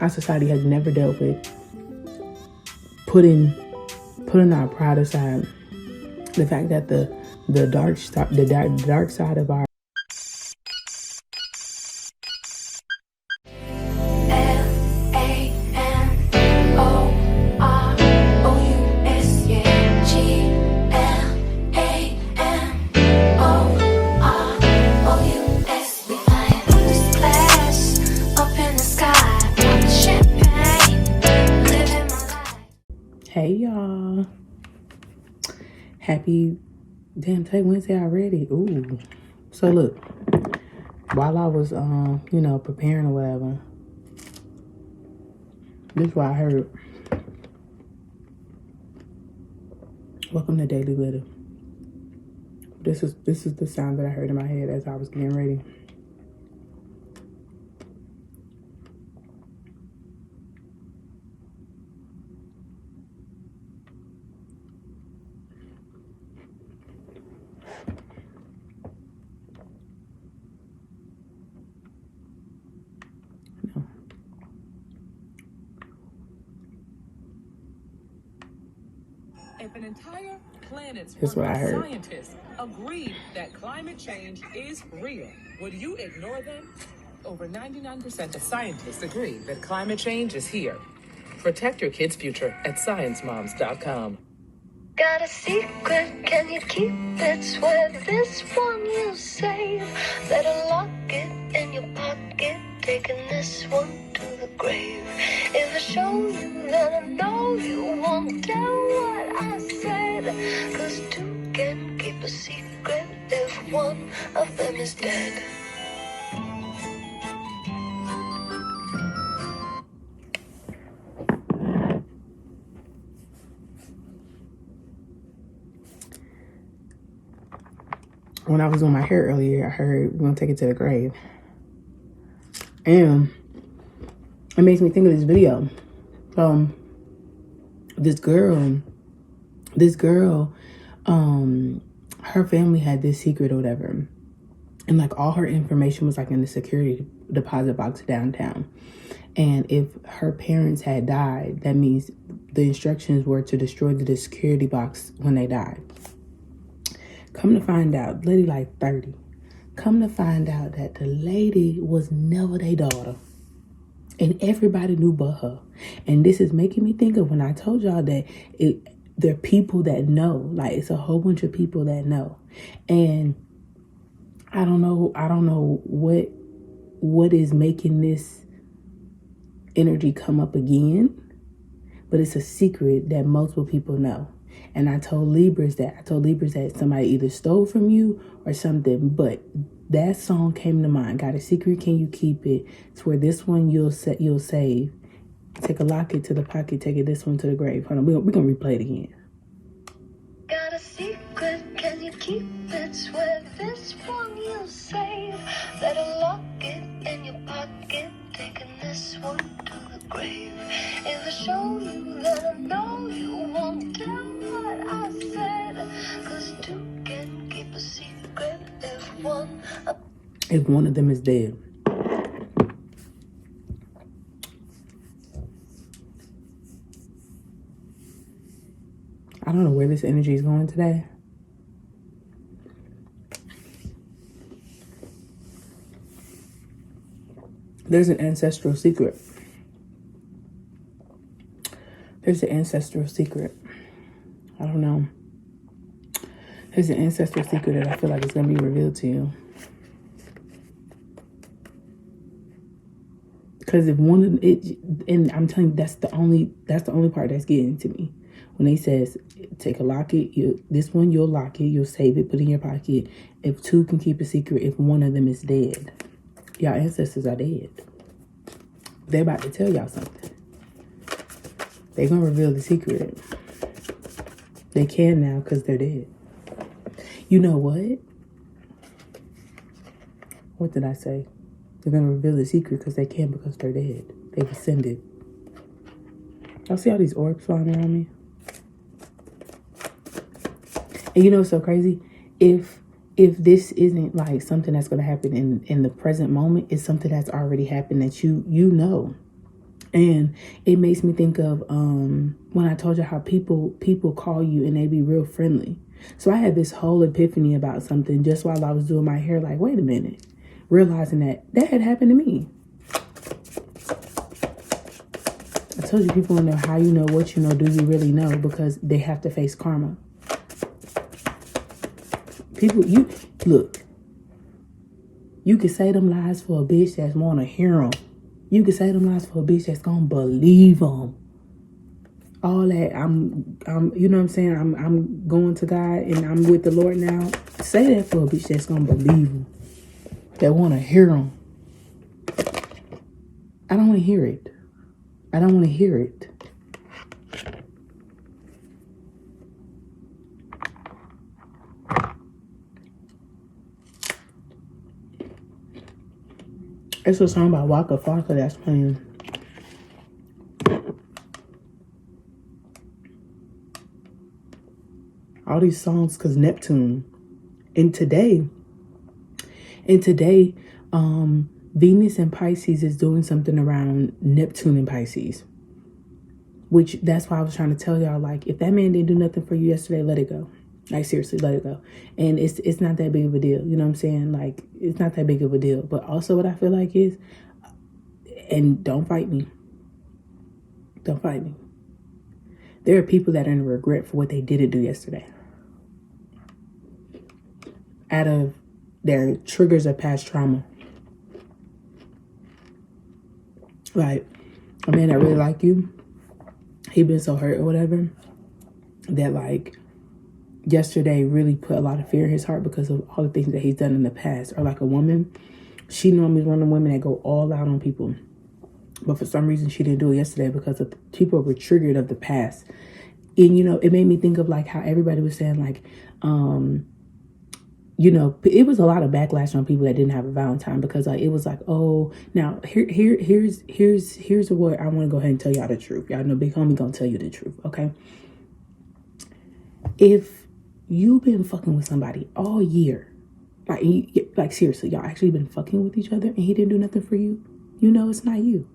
our society has never dealt with putting our pride aside. The fact that the dark side of our Hey y'all, happy damn Tay Wednesday already. Ooh, so look, while I was preparing or whatever, this is what I heard. Welcome to Daily Glitter. This is the sound that I heard in my head as I was getting ready. If an entire planet's Here's what I heard. Scientists agreed that climate change is real, would you ignore them? Over 99% of scientists agree that climate change is here. Protect your kids' future at ScienceMoms.com. Got a secret, can you keep it? Swear this one you'll save. Better lock it in your pocket, taking this one to the grave. If I show you, then I know you won't tell what I said. 'Cause two can keep a secret if one of them is dead. When I was doing my hair earlier, I heard we're gonna take it to the grave. And it makes me think of this video. This girl, her family had this secret or whatever. And like all her information was like in the security deposit box downtown. And if her parents had died, that means the instructions were to destroy the security box when they died. Come to find out, lady like 30. Come to find out that the lady was never their daughter. And everybody knew but her. And this is making me think of when I told y'all that there are people that know. Like, it's a whole bunch of people that know. And I don't know what is making this energy come up again. But it's a secret that multiple people know. And I told Libras that somebody either stole from you or something. But that song came to mind. Got a secret, can you keep it? It's where this one you'll save. Take a locket to the pocket, take it this one to the grave. Hold on, we're gonna replay it again. Got a secret, can you keep it? Swear this one you'll save. Better lock it in your pocket, taking this one to the grave. If I show you, then I know you won't tell what I said. 'Cause two can keep a secret if one of them is dead. I don't know where this energy is going today. There's an ancestral secret. There's an ancestral secret. I don't know. There's an ancestral secret that I feel like it's going to be revealed to you. Because if one of it, and I'm telling you, that's the only part that's getting to me. When they says, take a locket, this one you'll lock it, you'll save it, put it in your pocket. If two can keep a secret, if one of them is dead, y'all ancestors are dead. They're about to tell y'all something. They're gonna reveal the secret. They can now because they're dead. You know what? What did I say? They're gonna reveal the secret because they can because they're dead. They've ascended. Y'all see all these orbs flying around me? And you know what's so crazy? If this isn't like something that's going to happen in the present moment, it's something that's already happened that you know. And it makes me think of when I told you how people call you and they be real friendly. So I had this whole epiphany about something just while I was doing my hair. Like, wait a minute, realizing that had happened to me. I told you people want to know how you know what you know. Do you really know? Because they have to face karma. People, you look. You can say them lies for a bitch that's want to hear them. You can say them lies for a bitch that's gonna believe them. All that I'm, you know what I'm saying? I'm going to God and I'm with the Lord now. Say that for a bitch that's gonna believe him, that want to hear him. I don't want to hear it. I don't want to hear it. It's a song by Waka Flocka that's playing. All these songs, cause Neptune. And today, Venus and Pisces is doing something around Neptune and Pisces. Which, that's why I was trying to tell y'all, like, if that man didn't do nothing for you yesterday, let it go. Like, seriously, let it go. And it's not that big of a deal. You know what I'm saying? Like, it's not that big of a deal. But also what I feel like is, and don't fight me. Don't fight me. There are people that are in regret for what they didn't do yesterday. Out of their triggers of past trauma. Like, a man that really like you, he been so hurt or whatever, that like yesterday really put a lot of fear in his heart because of all the things that he's done in the past. Or like a woman, she normally is one of the women that go all out on people. But for some reason she didn't do it yesterday because of people were triggered of the past. And you know, it made me think of like how everybody was saying like, you know, it was a lot of backlash on people that didn't have a Valentine because like it was like, oh, now here's what I want to go ahead and tell y'all the truth. Y'all know Big Homie gonna tell you the truth, okay? If you've been fucking with somebody all year, like seriously, y'all actually been fucking with each other and he didn't do nothing for you, you know it's not you.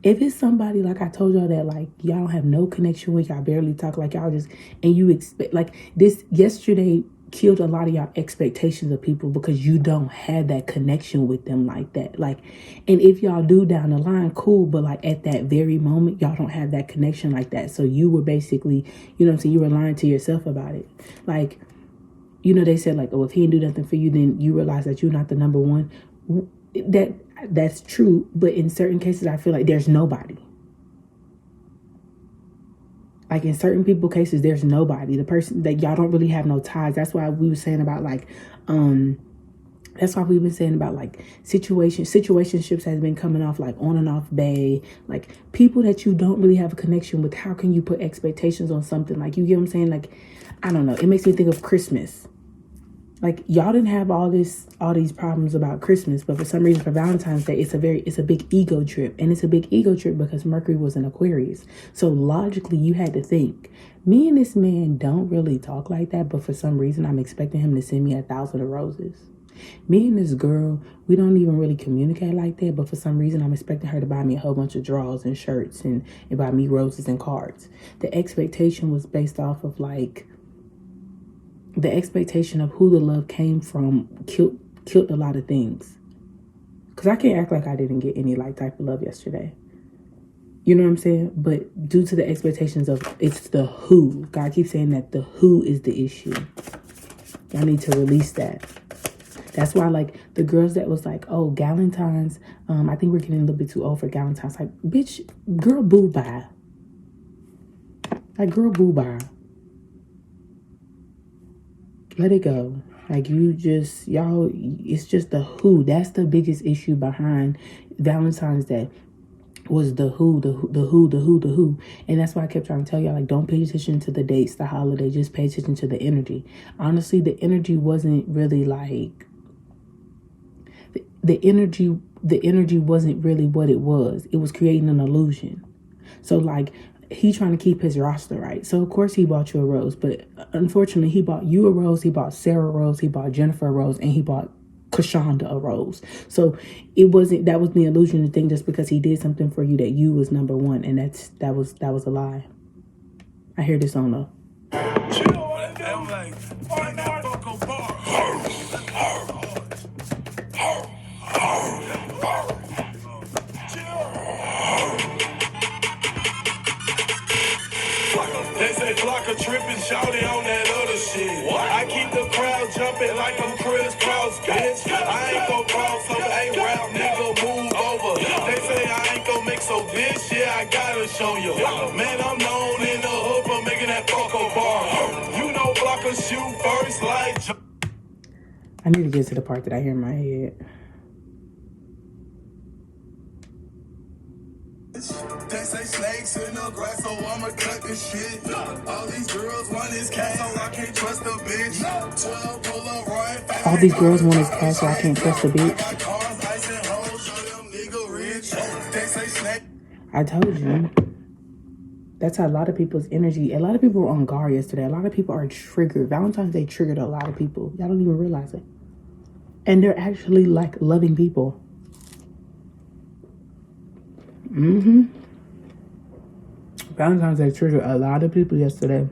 If it's somebody like I told y'all that like y'all don't have no connection with, y'all barely talk, like y'all just, and you expect like this yesterday killed a lot of y'all expectations of people because you don't have that connection with them like that. Like, and if y'all do down the line, cool, but like at that very moment, y'all don't have that connection like that. So you were basically, you know what I'm saying, you were lying to yourself about it. Like, you know, they said like, oh, if he didn't do nothing for you, then you realize that you're not the number one. That's true, but in certain cases, I feel like there's nobody. Like in certain people cases, there's nobody. The person that y'all don't really have no ties. That's why we were saying about like, that's why we've been saying about like situationships has been coming off like on and off bay. Like people that you don't really have a connection with. How can you put expectations on something? Like, you get what I'm saying? Like, I don't know. It makes me think of Christmas. Like y'all didn't have all these problems about Christmas, but for some reason for Valentine's Day, it's a big ego trip. And it's a big ego trip because Mercury was in Aquarius. So logically you had to think, me and this man don't really talk like that, but for some reason I'm expecting him to send me 1,000 of roses. Me and this girl, we don't even really communicate like that, but for some reason I'm expecting her to buy me a whole bunch of drawers and shirts and buy me roses and cards. The expectation was based off of like, the expectation of who the love came from killed a lot of things. Because I can't act like I didn't get any like type of love yesterday. You know what I'm saying? But due to the expectations of it's the who. God keeps saying that the who is the issue. Y'all need to release that. That's why like the girls that was like, oh, Galentine's, I think we're getting a little bit too old for Galentine's. Like, bitch, girl, boo bye. Like, girl, boo bye. Let it go. Like you just, y'all, it's just the who. That's the biggest issue behind Valentine's Day was the who. And that's why I kept trying to tell y'all, like, don't pay attention to the dates, the holiday, just pay attention to the energy. Honestly, the energy wasn't really like, the energy wasn't really what it was. It was creating an illusion. So like, he trying to keep his roster right. So of course he bought you a rose, but unfortunately he bought you a rose, he bought Sarah a rose, he bought Jennifer a rose, and he bought Kashonda arose. So it wasn't, that was the illusion to think just because he did something for you that you was number one, and that was a lie. I hear this on though. They say Flocka tripping, shouting on that other shit. What? I keep the crowd jumping like I'm Chris Cross, bitch. I ain't gon' cross over, ain't rap, nigga, move over. They say I ain't gon' mix, so bitch, yeah, I gotta show you. Man, I'm known in the hood for making that Foco bar. You know Flocka shoot first like... I need to get to the part that I hear in my head. They say snakes in the grass, so I'ma cut this shit. All these girls want his cash, so I can't trust a bitch. 12 pull up right. All these girls want his cash, so I can't trust a bitch. I told you. That's how a lot of people's energy. A lot of people were on guard yesterday. A lot of people are triggered. Valentine's Day triggered a lot of people. Y'all don't even realize it. And they're actually like loving people. Valentine's Day triggered a lot of people yesterday.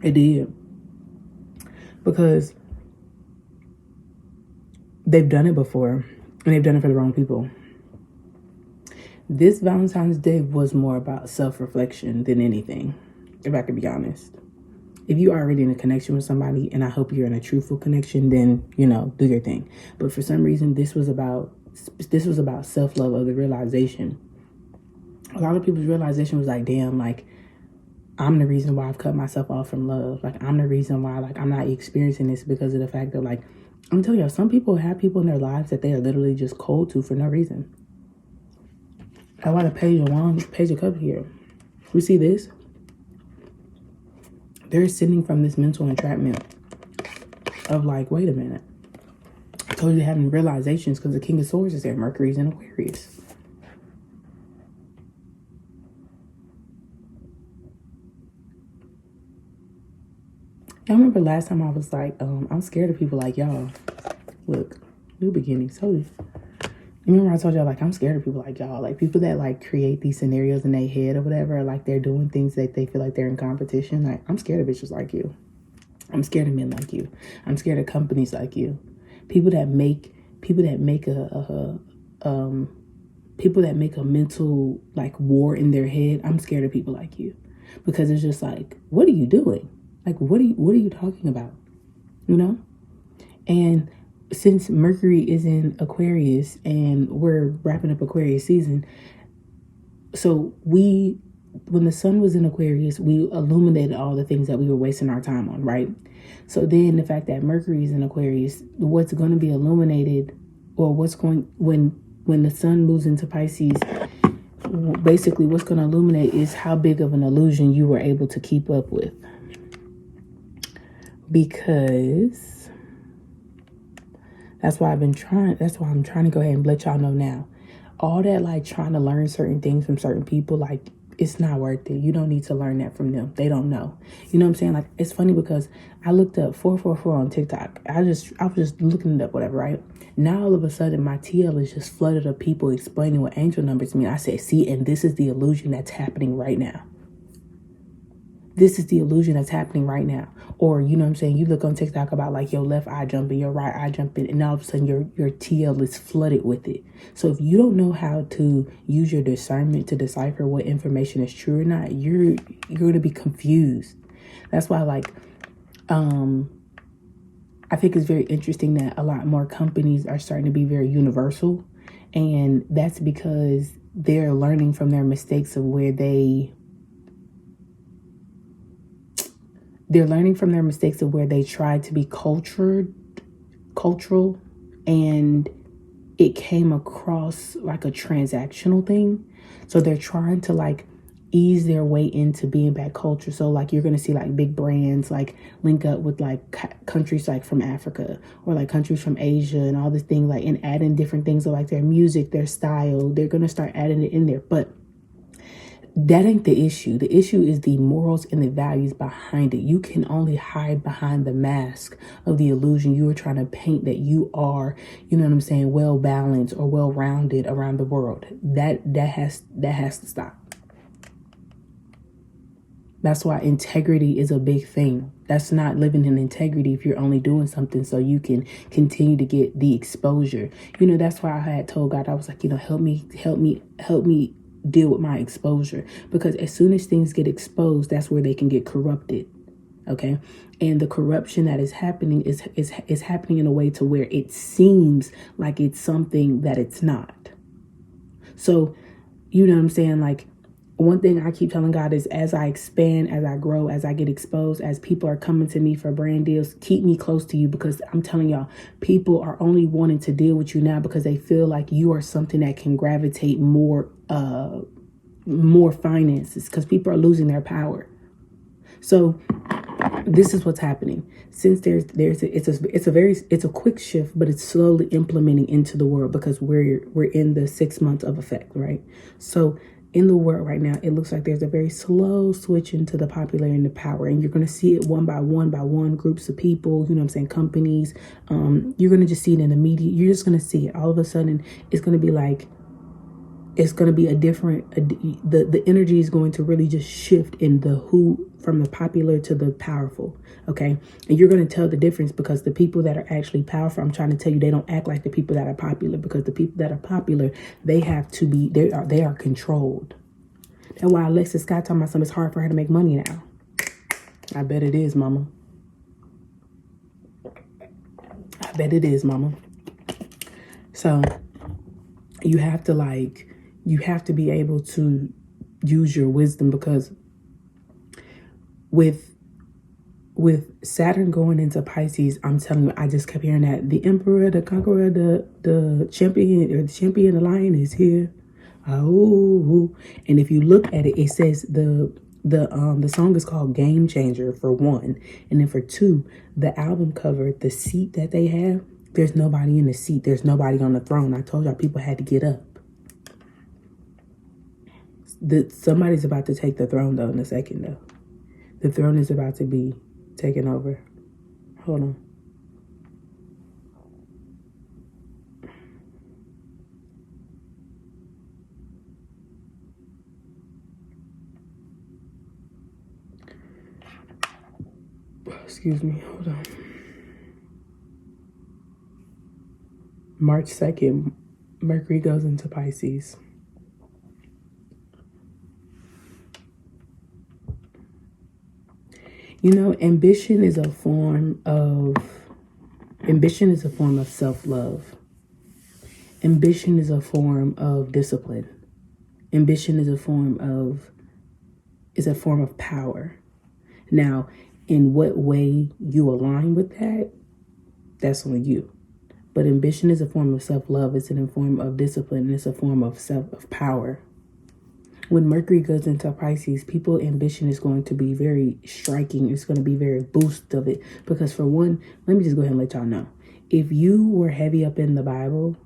It did. Because they've done it before. And they've done it for the wrong people. This Valentine's Day was more about self-reflection than anything, if I could be honest. If you're already in a connection with somebody, and I hope you're in a truthful connection, then, you know, do your thing. But for some reason, this was about self-love, of the realization. A lot of people's realization was like, damn, like, I'm the reason why I've cut myself off from love. Like, I'm the reason why, like, I'm not experiencing this because of the fact that, like, I'm telling you, some people have people in their lives that they are literally just cold to for no reason. I want a page of cups here. We see this. They're sitting from this mental entrapment of like, wait a minute. I told you they're having realizations because the King of Swords is there. Mercury's in Aquarius. I remember last time I was like, I'm scared of people like y'all. Look, new beginnings. So remember I told y'all, like, I'm scared of people like y'all. Like, people that, like, create these scenarios in their head or whatever. Like, they're doing things that they feel like they're in competition. Like, I'm scared of bitches like you. I'm scared of men like you. I'm scared of companies like you. People that make a mental, like, war in their head. I'm scared of people like you. Because it's just like, what are you doing? Like, what are you talking about? You know? And since Mercury is in Aquarius and we're wrapping up Aquarius season, so when the sun was in Aquarius, we illuminated all the things that we were wasting our time on, right? So then the fact that Mercury is in Aquarius, what's going to be illuminated, or when the sun moves into Pisces, basically what's going to illuminate is how big of an illusion you were able to keep up with. Because that's why I'm trying to go ahead and let y'all know now. All that, like, trying to learn certain things from certain people, like, it's not worth it. You don't need to learn that from them. They don't know. You know what I'm saying? Like, it's funny because I looked up 444 on TikTok. I was just looking it up, whatever, right? Now all of a sudden my TL is just flooded of people explaining what angel numbers mean. I said, see, and this is the illusion that's happening right now. This is the illusion that's happening right now. Or, you know what I'm saying? You look on TikTok about like your left eye jumping, your right eye jumping, and all of a sudden your TL is flooded with it. So if you don't know how to use your discernment to decipher what information is true or not, you're going to be confused. That's why, like, I think it's very interesting that a lot more companies are starting to be very universal. And that's because they're learning from their mistakes of where they tried to be cultural, and it came across like a transactional thing. So they're trying to like ease their way into being back culture. So like you're going to see like big brands like link up with like countries like from Africa or like countries from Asia and all this thing, like, and add in different things, so like their music, their style, they're going to start adding it in there. But That ain't the issue. The issue is the morals and the values behind it. You can only hide behind the mask of the illusion you are trying to paint that you are, you know what I'm saying, well balanced or well rounded around the world. That has to stop. That's why integrity is a big thing. That's not living in integrity if you're only doing something so you can continue to get the exposure. You know, that's why I had told God, I was like, you know, help me deal with my exposure, because as soon as things get exposed, that's where they can get corrupted. Okay. And the corruption that is happening is happening in a way to where it seems like it's something that it's not. So, you know what I'm saying? Like, one thing I keep telling God is, as I expand, as I grow, as I get exposed, as people are coming to me for brand deals, keep me close to you, because I'm telling y'all, people are only wanting to deal with you now because they feel like you are something that can gravitate more finances, because people are losing their power. So this is what's happening. Since it's a quick shift, but it's slowly implementing into the world, because we're in the 6 months of effect, right? So in the world right now, it looks like there's a very slow switch into the popularity and the power, and you're going to see it one by one, groups of people, you know what I'm saying, companies. You're going to just see it in the media. You're just going to see it all of a sudden. It's going to be like, it's going to be the energy is going to really just shift in the who, from the popular to the powerful. Okay. And you're going to tell the difference, because the people that are actually powerful, I'm trying to tell you, they don't act like the people that are popular, because the people that are popular, they are controlled. That's why Alexis Scott talking about something, it's hard for her to make money now. I bet it is, mama. I bet it is, mama. So you have to be able to use your wisdom, because with Saturn going into Pisces, I'm telling you, I just kept hearing that the Emperor, the Conqueror, the champion, the lion is here. Oh, and if you look at it, it says the song is called Game Changer, for one, and then for two, the album cover, the seat that they have, there's nobody in the seat, there's nobody on the throne. I told y'all people had to get up. Somebody's about to take the throne, though, in a second, though. The throne is about to be taken over. Hold on. Excuse me, hold on. March 2nd, Mercury goes into Pisces. You know, ambition is a form of self-love. Ambition is a form of discipline. Ambition is a form of power. Now, in what way you align with that, that's on you. But ambition is a form of self-love. It's a form of discipline. And it's a form of power. When Mercury goes into Pisces, people's ambition is going to be very striking. It's going to be very boost of it. Because for one, let me just go ahead and let y'all know. If you were heavy up in the Bible,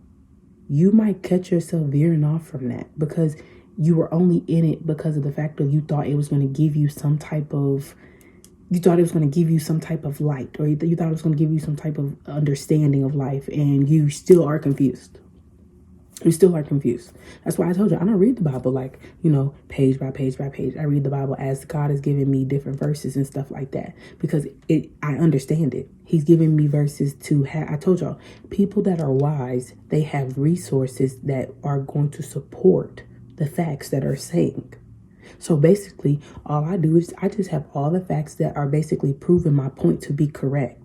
you might catch yourself veering off from that, because you were only in it because of the fact that you thought it was going to give you some type of light, or you thought it was going to give you some type of understanding of life, and you still are confused. You still are confused. That's why I told you, I don't read the Bible like, you know, page by page by page. I read the Bible as God is giving me different verses and stuff like that, because I understand it. He's giving me verses to have. I told y'all, people that are wise, they have resources that are going to support the facts that are saying. So basically, all I do is I just have all the facts that are basically proving my point to be correct.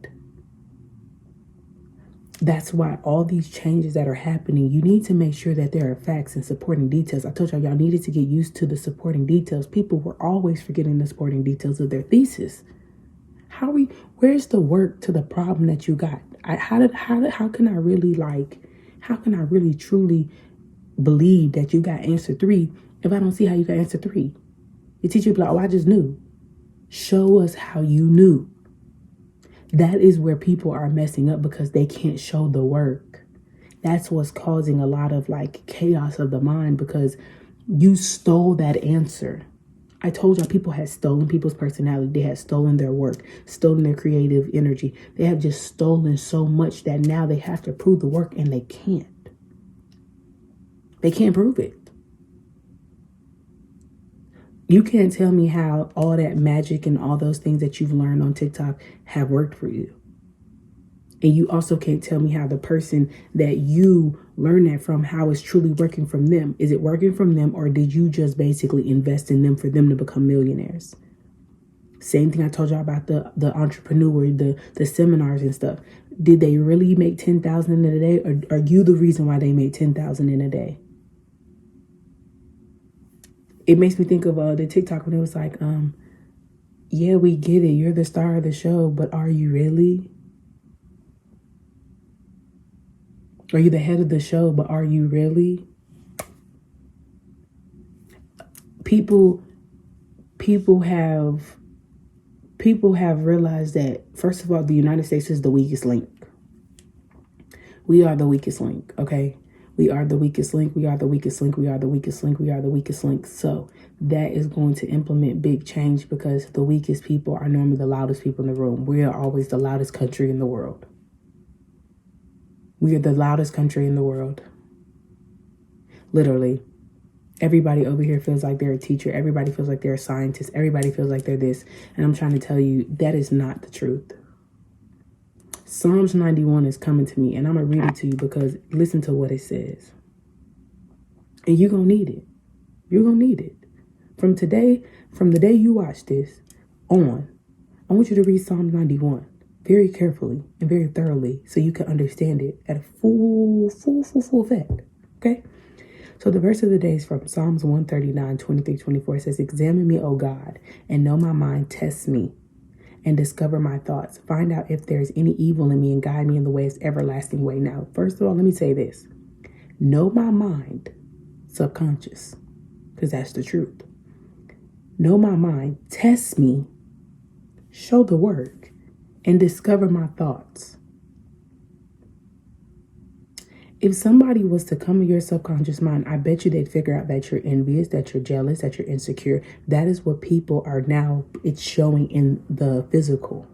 That's why all these changes that are happening, you need to make sure that there are facts and supporting details. I told y'all needed to get used to the supporting details. People were always forgetting the supporting details of their thesis. Where's the work to the problem that you got? How can I really truly believe that you got answer 3 if I don't see how you got answer 3? The teacher be like, oh, I just knew. Show us how you knew. That is where people are messing up, because they can't show the work. That's what's causing a lot of like chaos of the mind, because You stole that answer. I told y'all people had stolen people's personality. They had stolen their work, stolen their creative energy. They have just stolen so much that now they have to prove the work and they can't. They can't prove it. You can't tell me how all that magic and all those things that you've learned on TikTok have worked for you. And you also can't tell me how the person that you learned that from, how it's truly working from them. Is it working from them, or did you just basically invest in them for them to become millionaires? Same thing I told y'all about the entrepreneur, the seminars and stuff. Did they really make 10,000 in a day, or are you the reason why they made 10,000 in a day? It makes me think of the TikTok when it was like, yeah, we get it. You're the star of the show, but are you really? Are you the head of the show, but are you really? People have realized that, first of all, the United States is the weakest link. We are the weakest link, okay? We are the weakest link. We are the weakest link. We are the weakest link. We are the weakest link. So that is going to implement big change, because the weakest people are normally the loudest people in the room. We are always the loudest country in the world. We are the loudest country in the world. Literally. Everybody over here feels like they're a teacher. Everybody feels like they're a scientist. Everybody feels like they're this. And I'm trying to tell you, that is not the truth. Psalms 91 is coming to me, and I'm going to read it to you, because listen to what it says. And you're going to need it. You're going to need it. From the day you watch this on, I want you to read Psalm 91 very carefully and very thoroughly, so you can understand it at a full effect. Okay? So the verse of the day is from Psalms 139, 23, 24. It says, examine me, O God, and know my mind. Test me and discover my thoughts. Find out if there's any evil in me and guide me in the ways everlasting way. Now, first of all, let me say this. Know my mind, subconscious, because that's the truth. Know my mind. Test me. Show the work and discover my thoughts. If somebody was to come to your subconscious mind, I bet you they'd figure out that you're envious, that you're jealous, that you're insecure. That is what people are now, it's showing in the physical.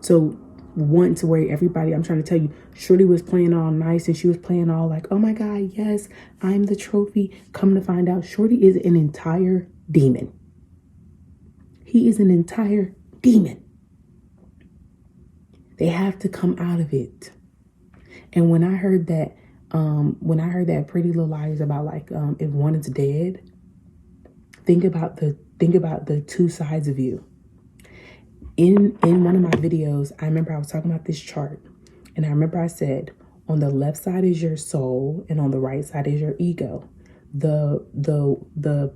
So once where everybody, I'm trying to tell you, Shorty was playing all nice and she was playing all like, oh my God, yes, I'm the trophy. Come to find out, Shorty is an entire demon. He is an entire demon. They have to come out of it. And when I heard that, Pretty Little Liars about like, if one is dead, think about the two sides of you. In one of my videos, I remember I was talking about this chart, and I remember I said, on the left side is your soul, and on the right side is your ego. The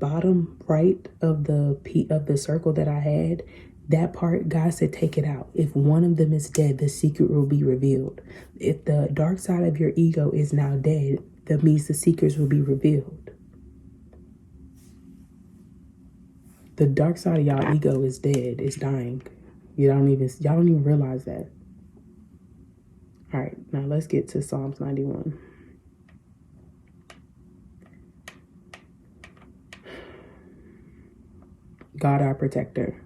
bottom right of the circle that I had, that part, God said, take it out. If one of them is dead, the secret will be revealed. If the dark side of your ego is now dead, that means the secrets will be revealed. The dark side of y'all ego is dead. It's dying. Y'all don't even realize that. All right, now let's get to Psalms 91. God, our protector.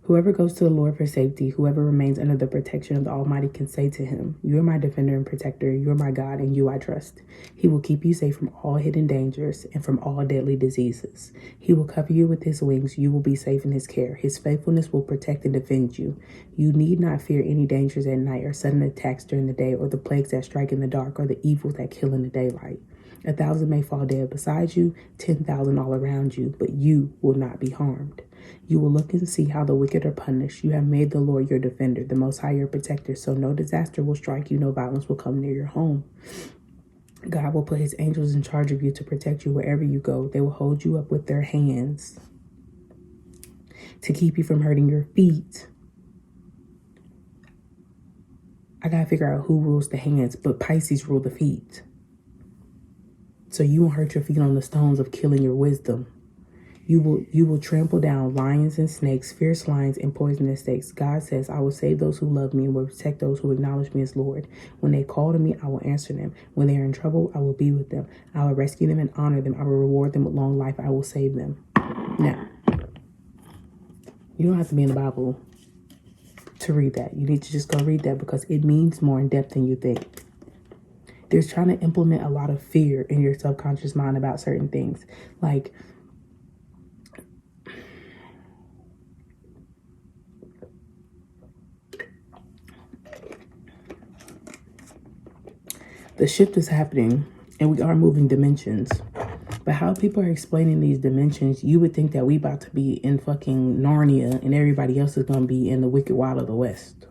Whoever goes to the Lord for safety, whoever remains under the protection of the Almighty can say to him, you are my defender and protector, you are my God, and you I trust. He will keep you safe from all hidden dangers and from all deadly diseases. He will cover you with his wings, you will be safe in his care. His faithfulness will protect and defend you. You need not fear any dangers at night, or sudden attacks during the day, or the plagues that strike in the dark, or the evils that kill in the daylight. 1,000 may fall dead beside you, 10,000 all around you, but you will not be harmed. You will look and see how the wicked are punished. You have made the Lord your defender, the Most High your protector, so no disaster will strike you, no violence will come near your home. God will put his angels in charge of you to protect you wherever you go. They will hold you up with their hands to keep you from hurting your feet. I gotta figure out who rules the hands, but Pisces rule the feet. So you won't hurt your feet on the stones of killing your wisdom. You will trample down lions and snakes, fierce lions and poisonous snakes. God says, I will save those who love me and will protect those who acknowledge me as Lord. When they call to me, I will answer them. When they are in trouble, I will be with them. I will rescue them and honor them. I will reward them with long life. I will save them. Now, you don't have to be in the Bible to read that. You need to just go read that because it means more in depth than you think. They're trying to implement a lot of fear in your subconscious mind about certain things. Like, the shift is happening and we are moving dimensions. But how people are explaining these dimensions, you would think that we about to be in fucking Narnia and everybody else is going to be in the Wicked Wild of the West.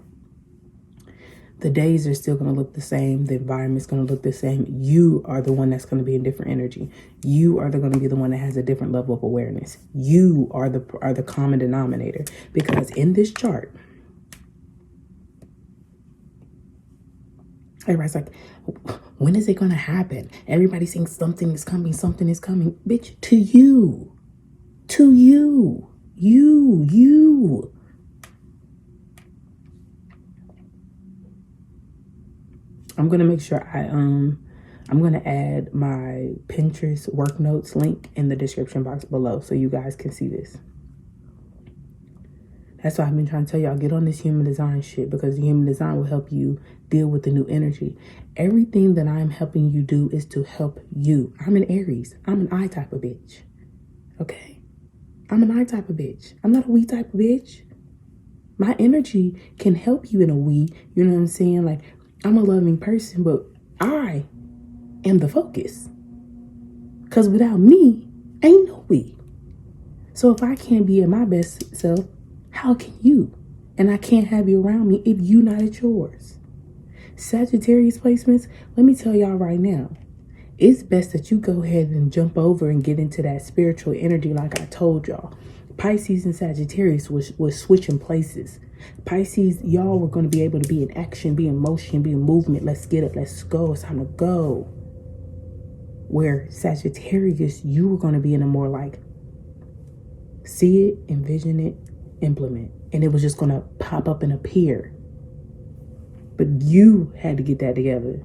The days are still going to look the same. The environment's going to look the same. You are the one that's going to be in different energy. You are going to be the one that has a different level of awareness. You are the common denominator. Because in this chart, everybody's like, when is it going to happen? Everybody's saying something is coming. Something is coming. Bitch, to you. To you. You. I'm going to make sure I'm going to add my Pinterest work notes link in the description box below so you guys can see this. That's why I've been trying to tell y'all, get on this human design shit because the human design will help you deal with the new energy. Everything that I'm helping you do is to help you. I'm an Aries. I'm an I type of bitch. Okay? I'm an I type of bitch. I'm not a we type of bitch. My energy can help you in a we. You know what I'm saying? Like, I'm a loving person, but I am the focus. Because without me, ain't no we. So if I can't be at my best self, how can you? And I can't have you around me if you not at yours. Sagittarius placements, let me tell y'all right now, it's best that you go ahead and jump over and get into that spiritual energy like I told y'all. Pisces and Sagittarius was switching places. Pisces, y'all were going to be able to be in action, be in motion, be in movement. Let's get it. Let's go. It's time to go. Where Sagittarius, you were going to be in a more like see it, envision it, implement. And it was just going to pop up and appear. But you had to get that together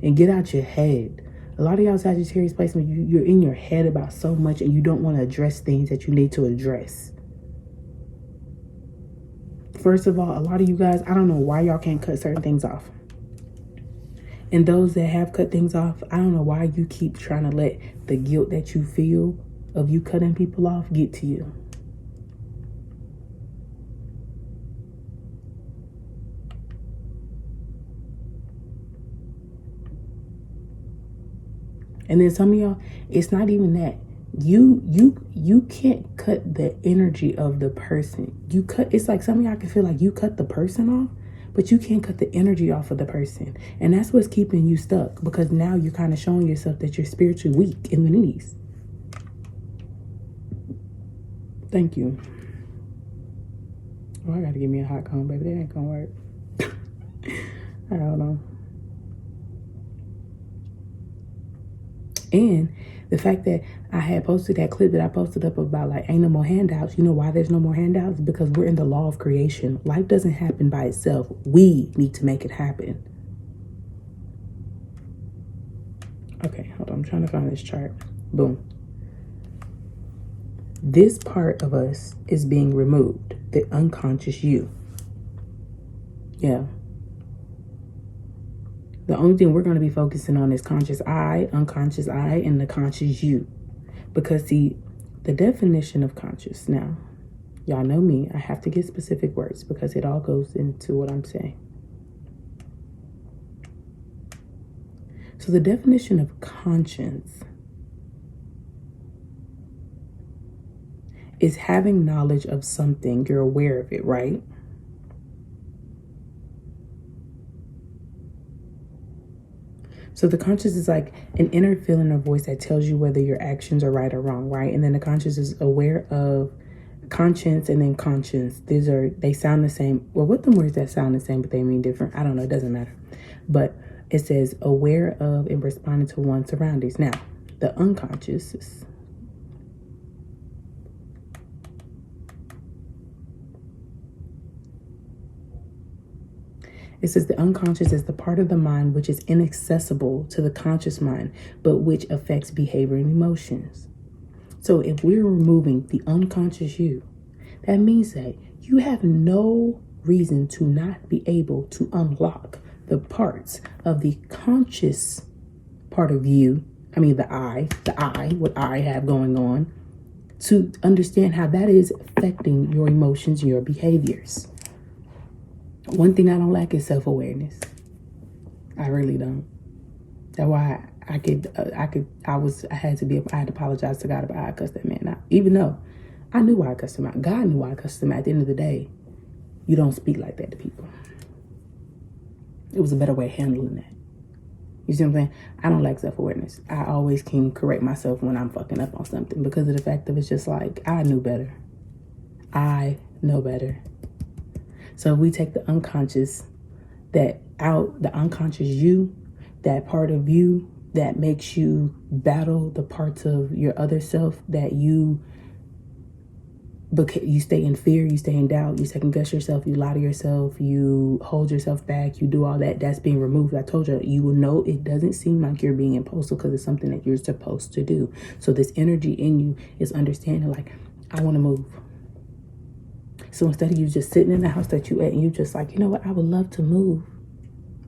and get out your head. A lot of y'all Sagittarius placement, you're in your head about so much and you don't want to address things that you need to address. First of all, a lot of you guys, I don't know why y'all can't cut certain things off. And those that have cut things off, I don't know why you keep trying to let the guilt that you feel of you cutting people off get to you. And then some of y'all, it's not even that. You can't cut the energy of the person. It's like some of y'all can feel like you cut the person off, but you can't cut the energy off of the person. And that's what's keeping you stuck because now you're kind of showing yourself that you're spiritually weak in the knees. Thank you. Oh, I gotta give me a hot comb, baby. That ain't gonna work. I don't know. And the fact that I had posted that clip that I posted up about like ain't no more handouts. You know why there's no more handouts? Because we're in the law of creation. Life doesn't happen by itself. We need to make it happen. Okay, hold on. I'm trying to find this chart. Boom. This part of us is being removed. The unconscious you. Yeah. The only thing we're going to be focusing on is conscious I, unconscious I, and the conscious you. Because see, the definition of conscious, now, y'all know me, I have to get specific words because it all goes into what I'm saying. So the definition of conscience is having knowledge of something. You're aware of it, right? So the conscious is like an inner feeling or voice that tells you whether your actions are right or wrong, right? And then the conscious is aware of conscience and then conscience. They sound the same. Well, what the words that sound the same, but they mean different? I don't know. It doesn't matter. But it says aware of and responding to one's surroundings. Now, the unconscious It says the unconscious is the part of the mind which is inaccessible to the conscious mind, but which affects behavior and emotions. So if we're removing the unconscious you, that means that you have no reason to not be able to unlock the parts of the conscious part of you. I mean, what I have going on, to understand how that is affecting your emotions, your behaviors. One thing I don't lack is self-awareness. I really don't. That's why I had to apologize to God about how I cussed that man out. Even though I knew why I cussed him out. God knew why I cussed him out. At the end of the day, you don't speak like that to people. It was a better way of handling that. You see what I'm saying? I don't lack self-awareness. I always can correct myself when I'm fucking up on something because of the fact that it's just like, I knew better. I know better. So if we take the unconscious the unconscious you, that part of you that makes you battle the parts of your other self that you stay in fear, you stay in doubt, you second guess yourself, you lie to yourself, you hold yourself back, you do all that. That's being removed. I told you, you will know it doesn't seem like you're being impulsive because it's something that you're supposed to do. So this energy in you is understanding, like, I want to move. So instead of you just sitting in the house that you at and you just like, you know what, I would love to move.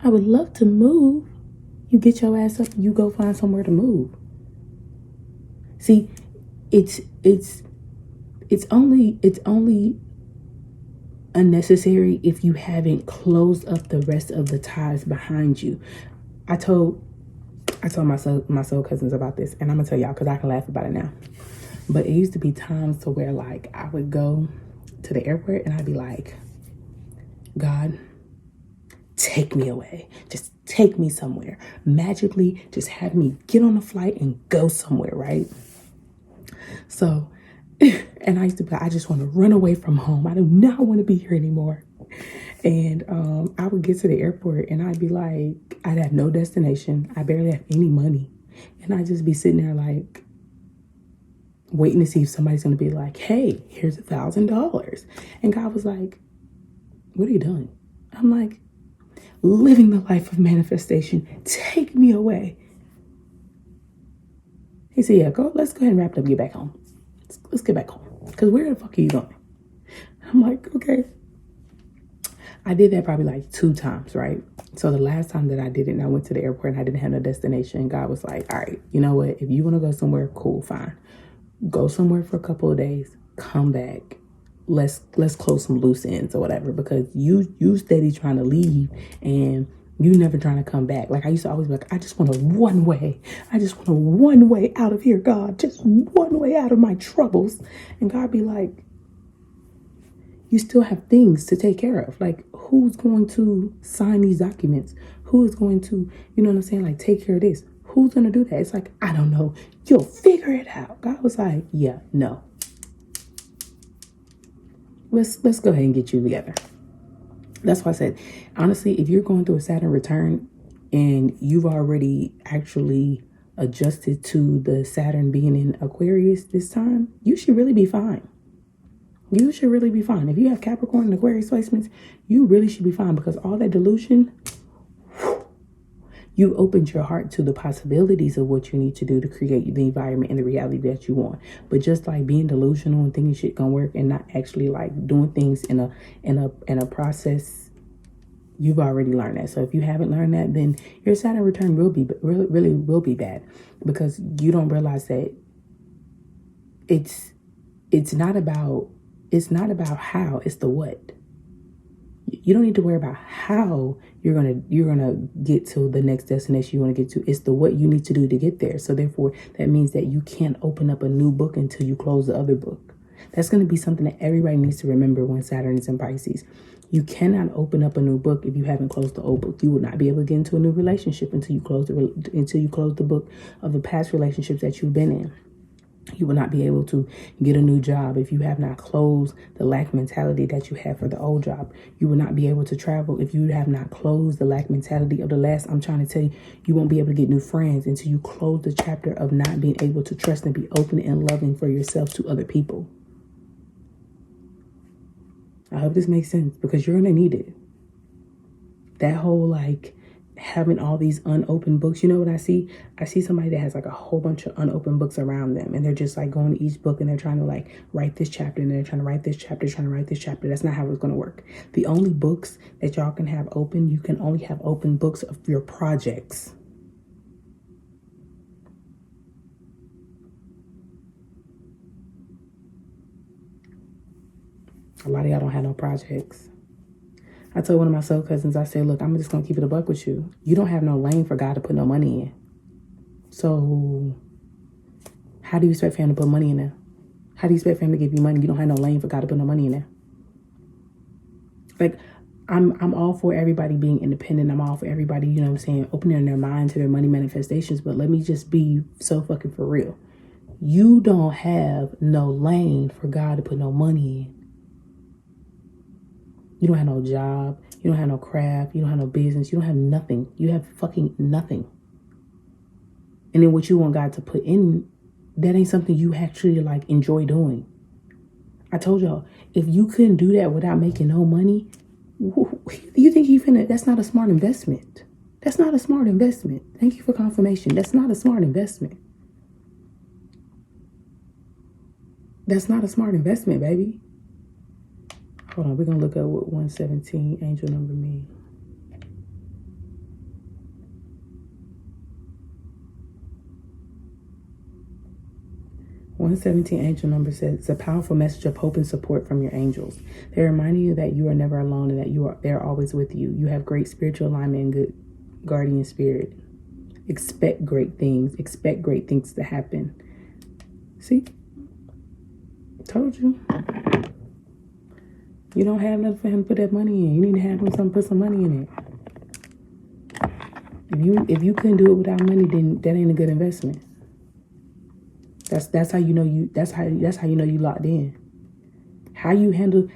I would love to move. You get your ass up and you go find somewhere to move. See, it's only unnecessary if you haven't closed up the rest of the ties behind you. I told my soul cousins about this, and I'm gonna tell y'all because I can laugh about it now. But it used to be times to where, like, I would go to the airport and I'd be like, God, take me away. Just take me somewhere. Magically, just have me get on a flight and go somewhere, right? So, and I used to be like, I just want to run away from home. I do not want to be here anymore. And I would get to the airport and I'd be like, I'd have no destination. I barely have any money. And I'd just be sitting there like, waiting to see if somebody's going to be like, hey, here's $1,000. And God was like, what are you doing? I'm like, living the life of manifestation. Take me away. He said, yeah, let's go ahead and wrap it up, get back home. Let's get back home. Because where the fuck are you going? I'm like, okay. I did that probably like 2 times, right? So the last time that I did it and I went to the airport and I didn't have no destination, God was like, all right, you know what? If you want to go somewhere, cool, fine. Go somewhere for a couple of days, come back. Let's close some loose ends or whatever, because you steady trying to leave and you never trying to come back. Like I used to always be like, I just want a one way. I just want a one way out of here, God. Just one way out of my troubles. And God be like, you still have things to take care of. Like, who's going to sign these documents? Who is going to, you know what I'm saying? Like, take care of this. Who's going to do that? It's like, I don't know. You'll figure it out. God was like, yeah, no. Let's go ahead and get you together. That's why I said, honestly, if you're going through a Saturn return and you've already actually adjusted to the Saturn being in Aquarius this time, you should really be fine. You should really be fine. If you have Capricorn and Aquarius placements, you really should be fine, because all that delusion, you opened your heart to the possibilities of what you need to do to create the environment and the reality that you want. But just like being delusional and thinking shit gonna work and not actually like doing things in a process, you've already learned that. So if you haven't learned that, then your Saturn return really will be bad, because you don't realize that it's not about how, it's the what. You don't need to worry about how you're gonna get to the next destination you want to get to. It's the what you need to do to get there. So therefore, that means that you can't open up a new book until you close the other book. That's going to be something that everybody needs to remember when Saturn is in Pisces. You cannot open up a new book if you haven't closed the old book. You will not be able to get into a new relationship until you close the book of the past relationships that you've been in. You will not be able to get a new job if you have not closed the lack mentality that you have for the old job. You will not be able to travel if you have not closed the lack mentality of the last. I'm trying to tell you, you won't be able to get new friends until you close the chapter of not being able to trust and be open and loving for yourself to other people. I hope this makes sense, because you're going to need it. that whole like having all these unopened books. You know what I see? I see somebody that has like a whole bunch of unopened books around them, and they're just like going to each book and they're trying to like write this chapter, and they're trying to write this chapter, trying to write this chapter. That's not how it's going to work. The only books that y'all can have open, you can only have open books of your projects. A lot of y'all don't have no projects. I told one of my soul cousins, I said, look, I'm just going to keep it a buck with you. You don't have no lane for God to put no money in. So how do you expect for him to put money in there? How do you expect for him to give you money? You don't have no lane for God to put no money in there. Like, I'm all for everybody being independent. I'm all for everybody, you know what I'm saying, opening their mind to their money manifestations. But let me just be so fucking for real. You don't have no lane for God to put no money in. You don't have no job. You don't have no craft. You don't have no business. You don't have nothing. You have fucking nothing. And then what you want God to put in, that ain't something you actually like enjoy doing. I told y'all, if you couldn't do that without making no money, you think you finna, that's not a smart investment. That's not a smart investment. Thank you for confirmation. That's not a smart investment. That's not a smart investment, baby. Hold on, we're going to look up what 117 angel number means. "117 angel number says it's a powerful message of hope and support from your angels. They're reminding you that you are never alone and that they're always with you. You have great spiritual alignment and good guardian spirit. Expect great things. Expect great things to happen." See? Told you. You don't have nothing for him to put that money in. You need to have him put some money in it. If you couldn't do it without money, then that ain't a good investment. That's how you know that's how you know you locked in. How you handle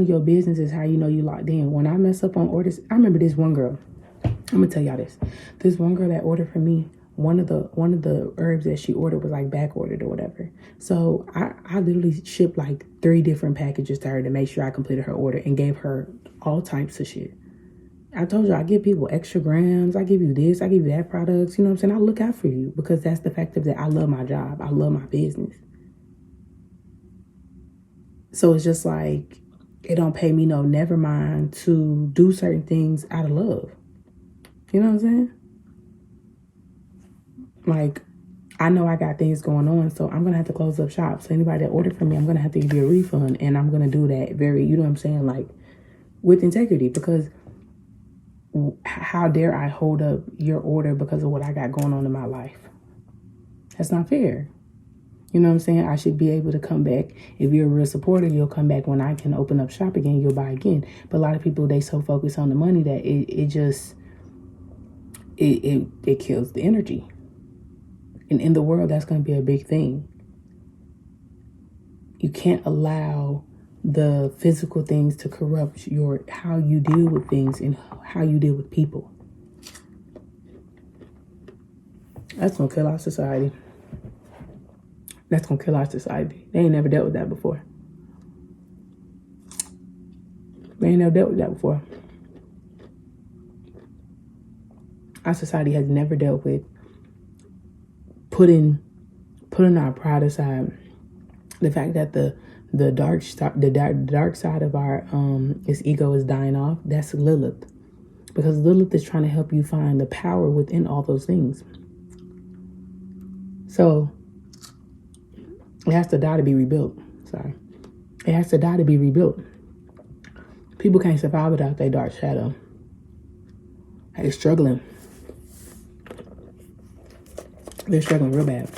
your business is how you know you locked in. When I mess up on orders, I remember this one girl. I'm gonna tell y'all this. This one girl that ordered for me, one of the herbs that she ordered was like back ordered or whatever. So I literally shipped like 3 different packages to her to make sure I completed her order and gave her all types of shit. I told you I give people extra grams. I give you this. I give you that products. You know what I'm saying? I look out for you because that's the fact of that. I love my job. I love my business. So it's just like, it don't pay me no never mind to do certain things out of love. You know what I'm saying? Like, I know I got things going on, so I'm going to have to close up shop. So anybody that ordered from me, I'm going to have to give you a refund. And I'm going to do that very, you know what I'm saying, like, with integrity. Because how dare I hold up your order because of what I got going on in my life? That's not fair. You know what I'm saying? I should be able to come back. If you're a real supporter, you'll come back when I can open up shop again. You'll buy again. But a lot of people, they so focus on the money that it just kills the energy. And in the world, that's going to be a big thing. You can't allow the physical things to corrupt how you deal with things and how you deal with people. That's going to kill our society. That's going to kill our society. They ain't never dealt with that before. They ain't never dealt with that before. Our society has never dealt with putting our pride aside. The fact that the dark side of our its ego is dying off. That's Lilith, because Lilith is trying to help you find the power within all those things. So it has to die to be rebuilt. Sorry, it has to die to be rebuilt. People can't survive without their dark shadow. They're struggling. They're struggling real bad.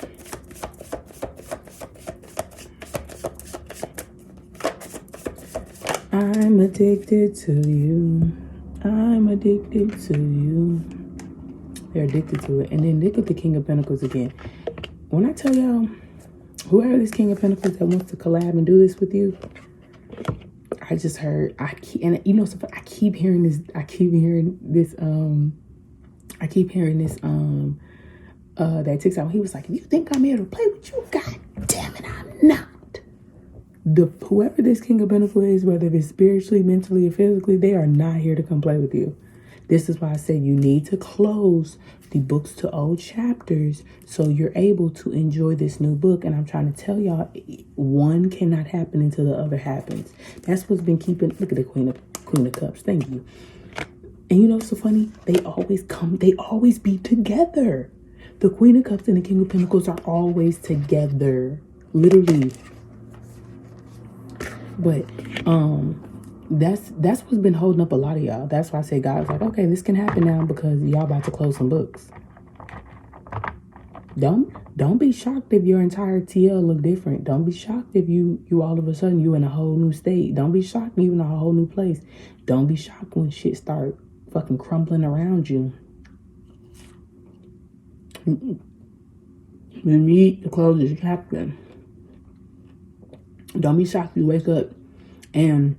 I'm addicted to you. I'm addicted to you. They're addicted to it. And then look at the King of Pentacles again. When I tell y'all, whoever this King of Pentacles that wants to collab and do this with you, I just heard, I keep hearing this that TikTok. He was like, if you think I'm here to play with you, God damn it, I'm not. Whoever this King of Pentacles is, whether it's spiritually, mentally, or physically, they are not here to come play with you. This is why I said you need to close the books to old chapters so you're able to enjoy this new book. And I'm trying to tell y'all, one cannot happen until the other happens. That's what's been keeping, look at the Queen of Cups. Thank you. And you know what's so funny? They always be together. The Queen of Cups and the King of Pentacles are always together. Literally. But that's what's been holding up a lot of y'all. That's why I say God's like, okay, this can happen now because y'all about to close some books. Don't be shocked if your entire TL look different. Don't be shocked if you all of a sudden you in a whole new state. Don't be shocked you in a whole new place. Don't be shocked when shit start fucking crumbling around you. You need to close this chapter. Don't be shocked you wake up and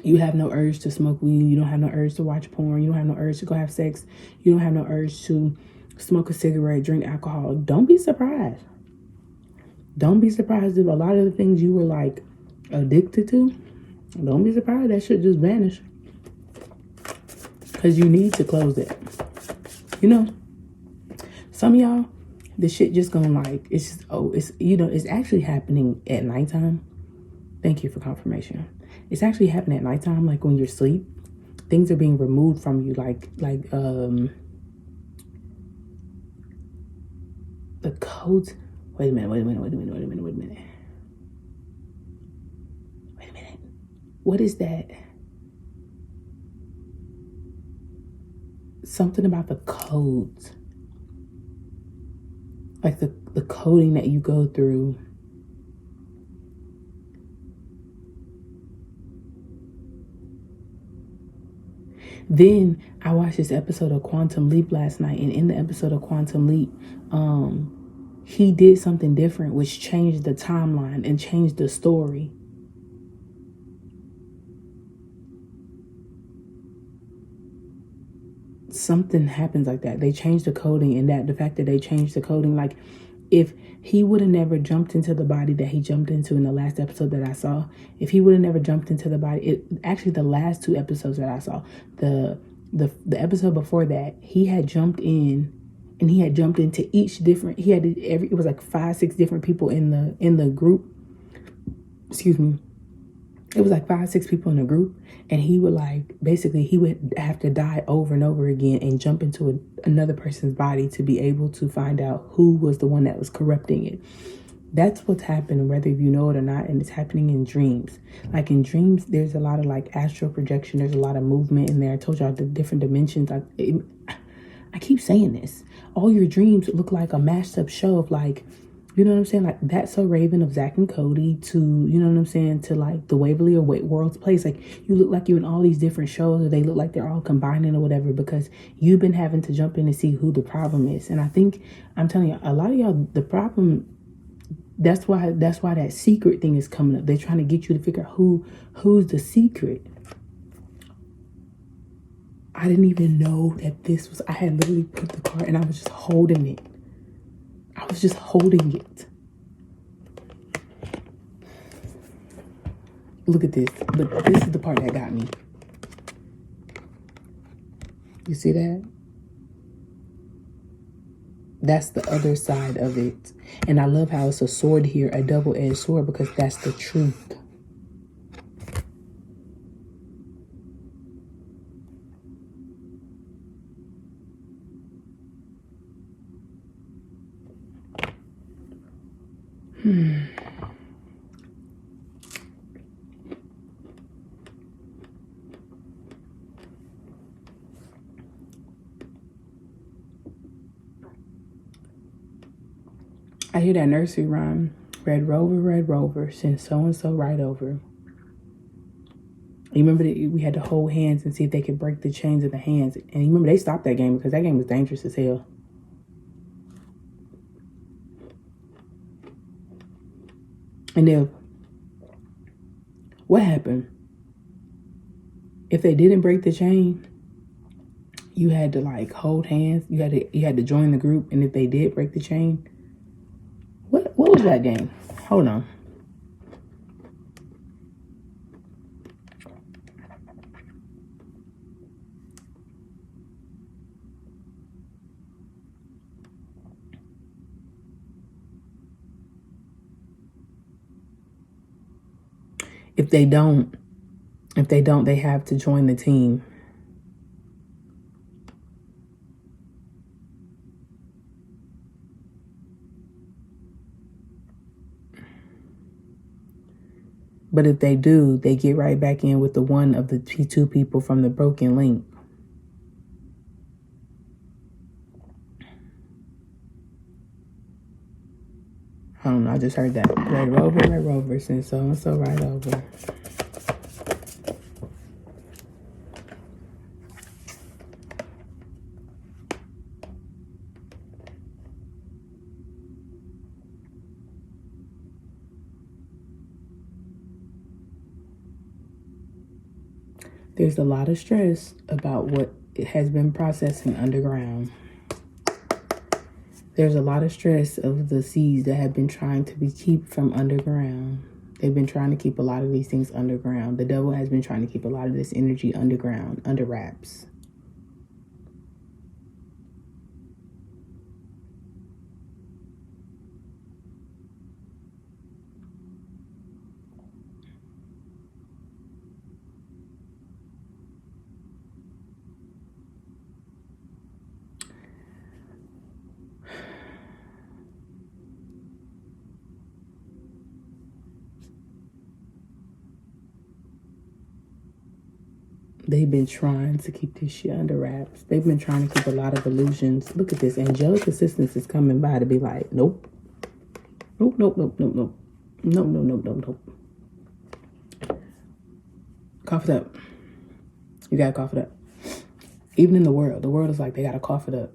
you have no urge to smoke weed. You don't have no urge to watch porn. You don't have no urge to go have sex. You don't have no urge to smoke a cigarette, drink alcohol. Don't be surprised. Don't be surprised if a lot of the things you were like addicted to, don't be surprised that shit just vanished. Because you need to close it. You know, some of y'all, the shit just gonna like, it's just, it's actually happening at nighttime. Thank you for confirmation. It's actually happening at nighttime, like when you're asleep. Things are being removed from you, like the codes. Wait a minute. What is that? Something about the codes. Like the coding that you go through. Then I watched this episode of Quantum Leap last night, and in the episode of Quantum Leap, he did something different, which changed the timeline and changed the story. Something happens like that. They changed the coding, and that the fact that they changed the coding, like if he would have never jumped into the body that he jumped into in the last episode that I saw, if he would have never jumped into the body, actually the last two episodes that I saw, the episode before that, he had jumped in and he had jumped into each different, it was like 5-6 different people in the group. Excuse me. It was like 5-6 people in a group, and he would he would have to die over and over again and jump into another person's body to be able to find out who was the one that was corrupting it. That's what's happening, whether you know it or not, and it's happening in dreams. Like in dreams, there's a lot of like astral projection. There's a lot of movement in there. I told y'all the different dimensions. I keep saying this. All your dreams look like a mashed up show of like, you know what I'm saying? Like That's So Raven of Zach and Cody to, you know what I'm saying, to like the Waverly or World's Place. Like you look like you're in all these different shows, or they look like they're all combining or whatever, because you've been having to jump in and see who the problem is. And I think, I'm telling you, a lot of y'all, the problem, that's why that secret thing is coming up. They're trying to get you to figure out who's the secret. I didn't even know that this was, I had literally put the card and I was just holding it. I was just holding it. Look at this. But this is the part that got me. You see that? That's the other side of it. And I love how it's a sword here, a double-edged sword, because that's the truth. I hear that nursery rhyme. Red Rover, send so-and-so right over. You remember that we had to hold hands and see if they could break the chains of the hands. And you remember they stopped that game because that game was dangerous as hell. And if, what happened? If they didn't break the chain, you had to like hold hands. You had to join the group. And if they did break the chain, what was that game? Hold on. If they don't, they have to join the team. But if they do, they get right back in with the one of the two people from the broken link. I don't know, I just heard that. Right over, since so-and-so right over. There's a lot of stress about what has been processing underground. There's a lot of stress of the seeds that have been trying to be kept from underground. They've been trying to keep a lot of these things underground. The devil has been trying to keep a lot of this energy underground, under wraps. They've been trying to keep this shit under wraps. They've been trying to keep a lot of illusions. Look at this. Angelic assistance is coming by to be like, nope. Nope, nope, nope, nope, nope. Nope, nope, nope, nope, nope. Cough it up. You gotta cough it up. Even in the world is like, they gotta cough it up.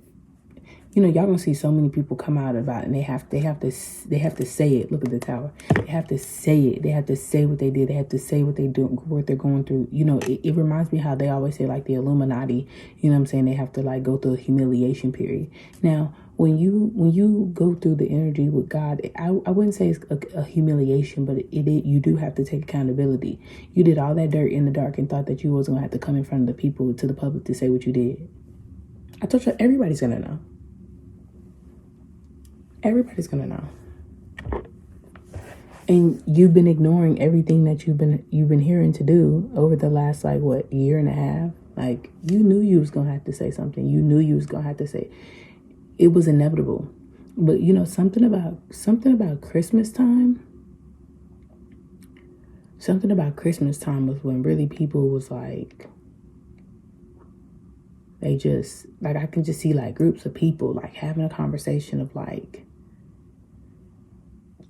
You know, y'all gonna see so many people come out about it, and they have to say it. Look at the tower. They have to say it. They have to say what they did. They have to say what they do, what they're going through. You know, it reminds me how they always say, like, the Illuminati. You know what I'm saying? They have to, like, go through a humiliation period. Now, when you go through the energy with God, I wouldn't say it's a humiliation, but you do have to take accountability. You did all that dirt in the dark and thought that you was gonna have to come in front of the people, to the public, to say what you did. I told you, everybody's gonna know. Everybody's gonna know. And you've been ignoring everything that you've been hearing to do over the last, like, what, year and a half? Like, you knew you was gonna have to say something. You knew you was gonna have to say. It was inevitable. But you know, something about Christmas time. Something about Christmas time was when really people was like, they just, like, I can just see, like, groups of people, like, having a conversation of, like,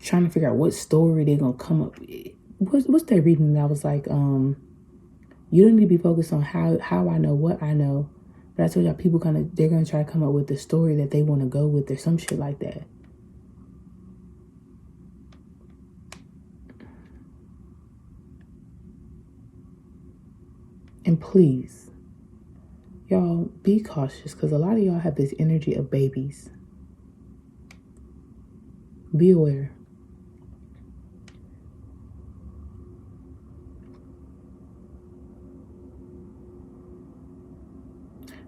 trying to figure out what story they're gonna come up with. What's that reading that was like, you don't need to be focused on how I know what I know, but I told y'all, people they're gonna try to come up with the story that they want to go with, or some shit like that. And please, y'all, be cautious, because a lot of y'all have this energy of babies. Be aware.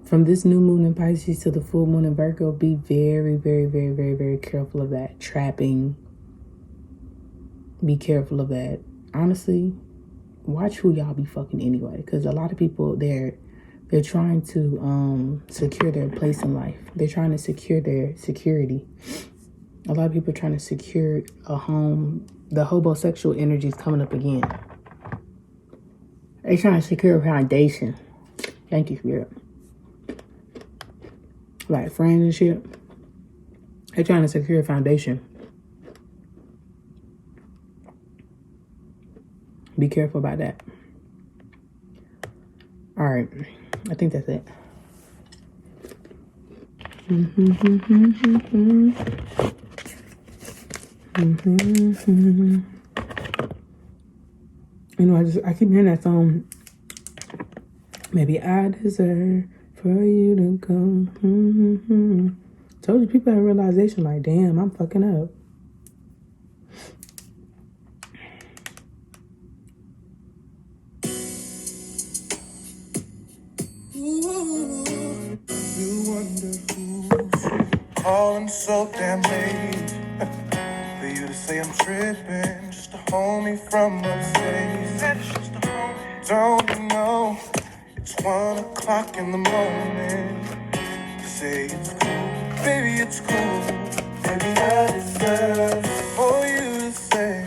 From this new moon in Pisces to the full moon in Virgo, be very, very, very, very, very careful of that. Trapping. Be careful of that. Honestly, watch who y'all be fucking anyway. Because a lot of people, they're trying to secure their place in life. They're trying to secure their security. A lot of people are trying to secure a home. The homosexual energy is coming up again. They're trying to secure a foundation. Thank you, Spirit. Like friends and shit. They're trying to secure a foundation. Be careful about that. All right. I think that's it. You know, I keep hearing that song. Maybe I deserve for you to come. Told you, people have a realization like, damn, I'm fucking up. Ooh, you wonder who's calling so damn late for you to say I'm tripping, just to hold me from upstate. o'clock in the morning. You say it's cool, baby, it's cool. Baby, I deserve for you to say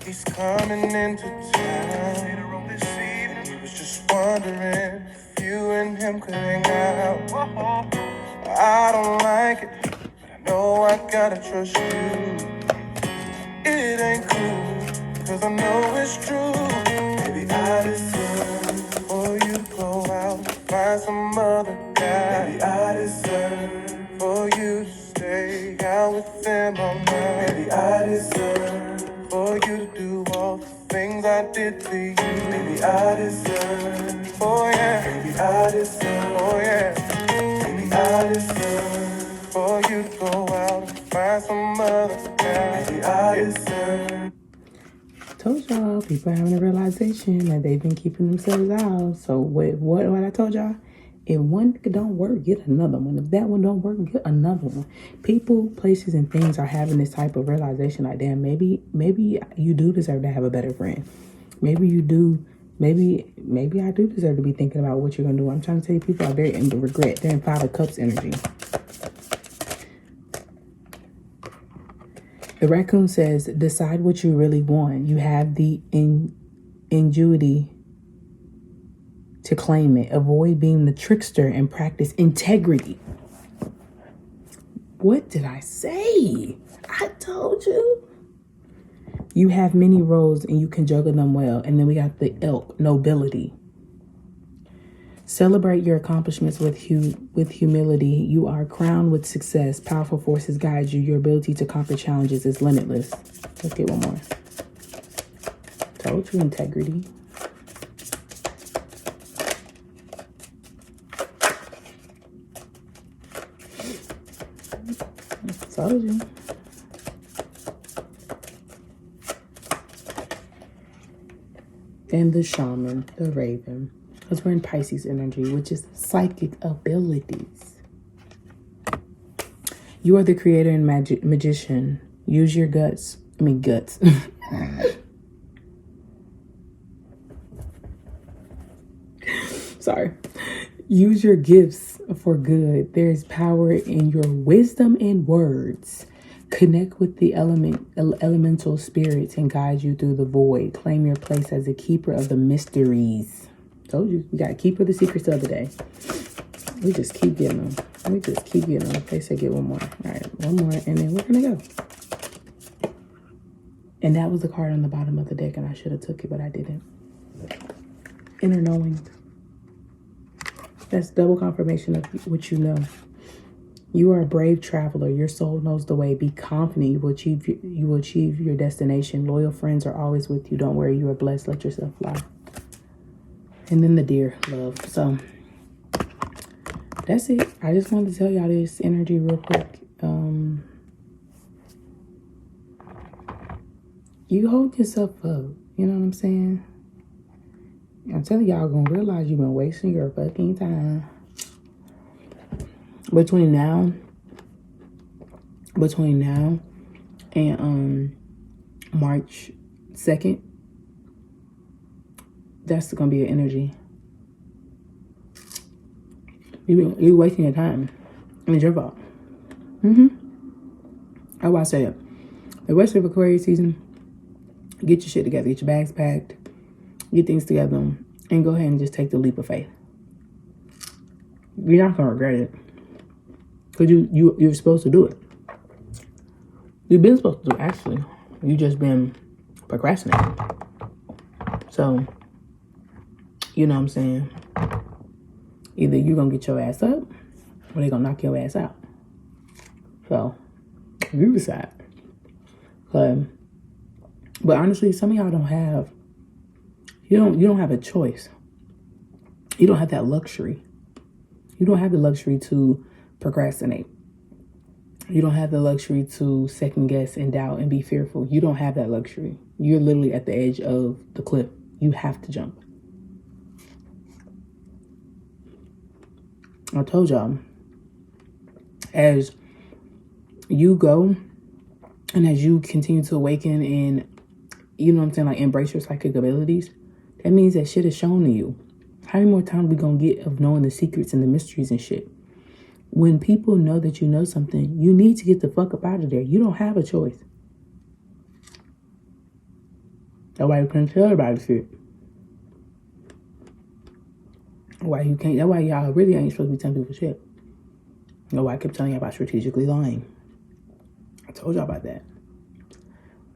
he's coming into town. Later on this evening, he was just wondering if you and him could hang out. I don't like it, but I know I gotta trust you. It ain't cool, cause I know it's true. Baby, I deserve for you to go out and find some other guy. Baby, I deserve for you to stay out with them all night. Baby, I deserve for you to do all the things I did to you. Baby, I deserve, oh yeah. Baby, I deserve, oh yeah. Baby, I deserve for you to go out and find some other guy. Baby, I deserve. Told y'all, people are having a realization that they've been keeping themselves out. So what I told y'all, if one don't work, get another one. If that one don't work, get another one. People, places, and things are having this type of realization like, damn, maybe you do deserve to have a better friend. Maybe you do. Maybe I do deserve to be thinking about what you're gonna do. I'm trying to tell you, people are very in regret. They're in Five of Cups energy. The raccoon says, decide what you really want. You have the ingenuity to claim it. Avoid being the trickster and practice integrity. What did I say? I told you. You have many roles and you can juggle them well. And then we got the elk, nobility. Celebrate your accomplishments with humility. You are crowned with success. Powerful forces guide you. Your ability to conquer challenges is limitless. Let's get one more. Told you, integrity. Told you. And the shaman, the raven. Because we're in Pisces energy, which is psychic abilities. You are the creator and magician. Use your guts. Sorry. Use your gifts for good. There's power in your wisdom and words. Connect with the elemental spirits and guide you through the void. Claim your place as a keeper of the mysteries. Told you, we got a keeper of the secrets of the day. We just keep getting them. They say get one more. All right, one more, and then we're gonna go. And that was the card on the bottom of the deck, and I should have took it, but I didn't. Inner knowing. That's double confirmation of what you know. You are a brave traveler. Your soul knows the way. Be confident. You will achieve your destination. Loyal friends are always with you. Don't worry. You are blessed. Let yourself fly. And then the deer, love. So that's it. I just wanted to tell y'all this energy real quick. You hold yourself up. You know what I'm saying? I'm telling y'all, gonna realize you've been wasting your fucking time. Between now and March 2nd, that's gonna be an energy. You're wasting your time. And it's your fault. That's why I say it. The rest of Aquarius season, get your shit together, get your bags packed, get things together, and go ahead and just take the leap of faith. You're not gonna regret it. Because you're supposed to do it. You've been supposed to do it, actually. You just been procrastinating. So, you know what I'm saying? Either you're going to get your ass up, or they're going to knock your ass out. So, you decide. But honestly, some of y'all don't have, you don't have a choice. You don't have that luxury. You don't have the luxury to procrastinate. You don't have the luxury to second guess and doubt and be fearful. You don't have that luxury. You're literally at the edge of the cliff. You have to jump. I told y'all, as you go and as you continue to awaken and, you know what I'm saying, like embrace your psychic abilities, that means that shit is shown to you. How many more times we gonna get of knowing the secrets and the mysteries and shit? When people know that you know something, you need to get the fuck up out of there. You don't have a choice. Nobody can tell everybody shit. Why you can't? That's why y'all really ain't supposed to be telling people shit. That's why I kept telling y'all about strategically lying. I told y'all about that.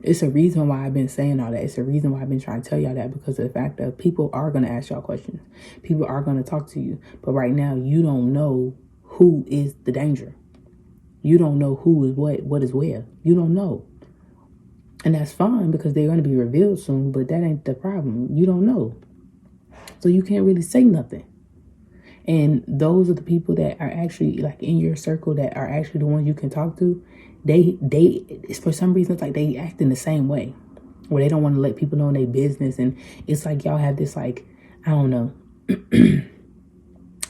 It's a reason why I've been saying all that. It's a reason why I've been trying to tell y'all that, because of the fact that people are going to ask y'all questions. People are going to talk to you. But right now, you don't know who is the danger. You don't know who is what is where. You don't know. And that's fine, because they're going to be revealed soon, but that ain't the problem. You don't know. So you can't really say nothing. And those are the people that are actually like in your circle that are actually the ones you can talk to. They it's for some reason, it's like they act in the same way, where they don't want to let people know in their business. And it's like y'all have this, like, I don't know.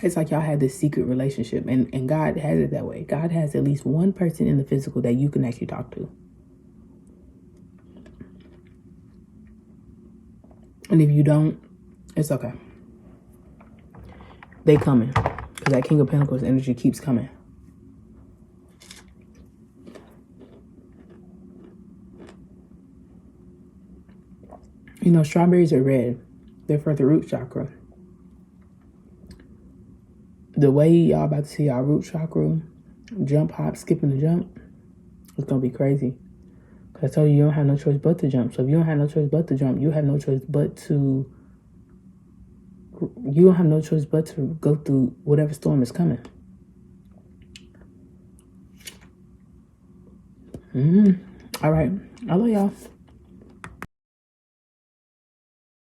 It's like y'all have this secret relationship, and God has it that way. God has at least one person in the physical that you can actually talk to. And if you don't, it's okay. They coming, because that King of Pentacles energy keeps coming. You know, strawberries are red. They're for the root chakra. The way y'all about to see our root chakra jump, hop, skipping the jump, it's going to be crazy. Because I told you, you don't have no choice but to jump. So if you don't have no choice but to jump, you have no choice but to... You don't have no choice but to go through whatever storm is coming. All right. I love y'all.